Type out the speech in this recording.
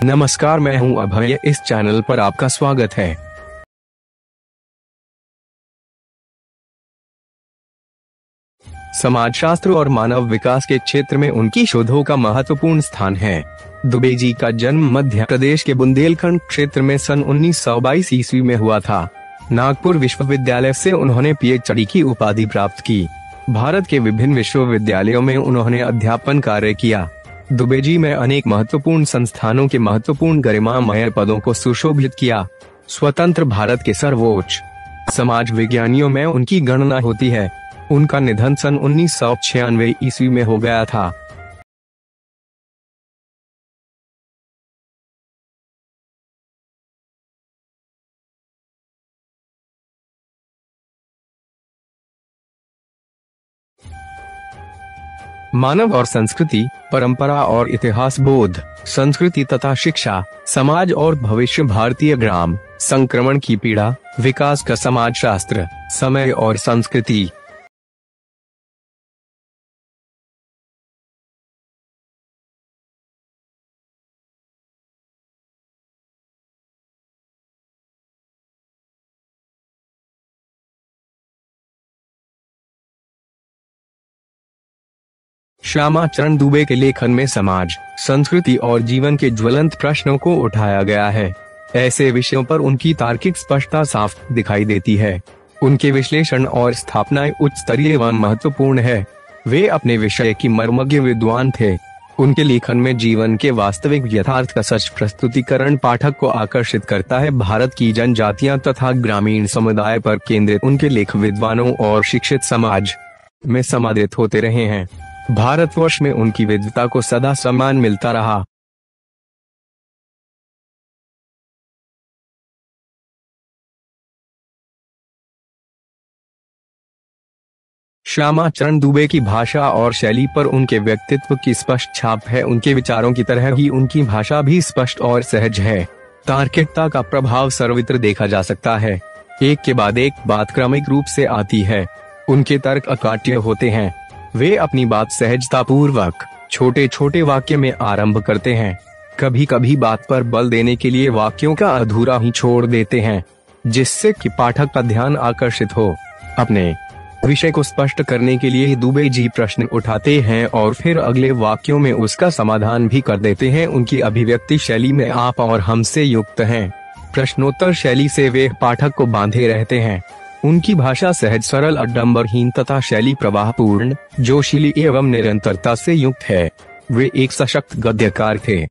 नमस्कार, मैं हूं अभय। इस चैनल पर आपका स्वागत है। समाजशास्त्र और मानव विकास के क्षेत्र में उनकी शोधों का महत्वपूर्ण स्थान है। दुबे जी का जन्म मध्य प्रदेश के बुंदेलखंड क्षेत्र में सन 1922 ईस्वी में हुआ था। नागपुर विश्वविद्यालय से उन्होंने पीएचडी की उपाधि प्राप्त की। भारत के विभिन्न विश्वविद्यालयों में उन्होंने अध्यापन कार्य किया। दुबे जी में अनेक महत्वपूर्ण संस्थानों के महत्वपूर्ण गरिमामय पदों को सुशोभित किया। स्वतंत्र भारत के सर्वोच्च समाज विज्ञानियों में उनकी गणना होती है। उनका निधन सन 1996 ईस्वी में हो गया था। मानव और संस्कृति, परंपरा और इतिहास बोध, संस्कृति तथा शिक्षा, समाज और भविष्य, भारतीय ग्राम संक्रमण की पीड़ा, विकास का समाजशास्त्र, समय और संस्कृति। श्यामा चरण दुबे के लेखन में समाज, संस्कृति और जीवन के ज्वलंत प्रश्नों को उठाया गया है। ऐसे विषयों पर उनकी तार्किक स्पष्टता साफ दिखाई देती है। उनके विश्लेषण और स्थापनाएं उच्च स्तरीय एवं महत्वपूर्ण है। वे अपने विषय की मर्मज्ञ विद्वान थे। उनके लेखन में जीवन के वास्तविक यथार्थ का सच प्रस्तुतिकरण पाठक को आकर्षित करता है। भारत की जनजातियां तथा ग्रामीण समुदाय पर केंद्रित उनके लेख विद्वानों और शिक्षित समाज में समादृत होते रहे हैं। भारतवर्ष में उनकी विद्वता को सदा सम्मान मिलता रहा। श्यामा चरण दुबे की भाषा और शैली पर उनके व्यक्तित्व की स्पष्ट छाप है। उनके विचारों की तरह ही उनकी भाषा भी स्पष्ट और सहज है। तार्किकता का प्रभाव सर्वत्र देखा जा सकता है। एक के बाद एक बात क्रमिक रूप से आती है। उनके तर्क अकाट्य होते हैं। वे अपनी बात सहजता पूर्वक छोटे छोटे वाक्य में आरंभ करते हैं। कभी कभी बात पर बल देने के लिए वाक्यों का अधूरा ही छोड़ देते हैं, जिससे कि पाठक का ध्यान आकर्षित हो। अपने विषय को स्पष्ट करने के लिए दुबे जी प्रश्न उठाते हैं और फिर अगले वाक्यों में उसका समाधान भी कर देते हैं। उनकी अभिव्यक्ति शैली में आप और हम से युक्त है। प्रश्नोत्तर शैली से वे पाठक को बांधे रहते हैं। उनकी भाषा सहज, सरल, अडंबरहीन तथा शैली प्रवाहपूर्ण, जोशीली एवं निरंतरता से युक्त है। वे एक सशक्त गद्यकार थे।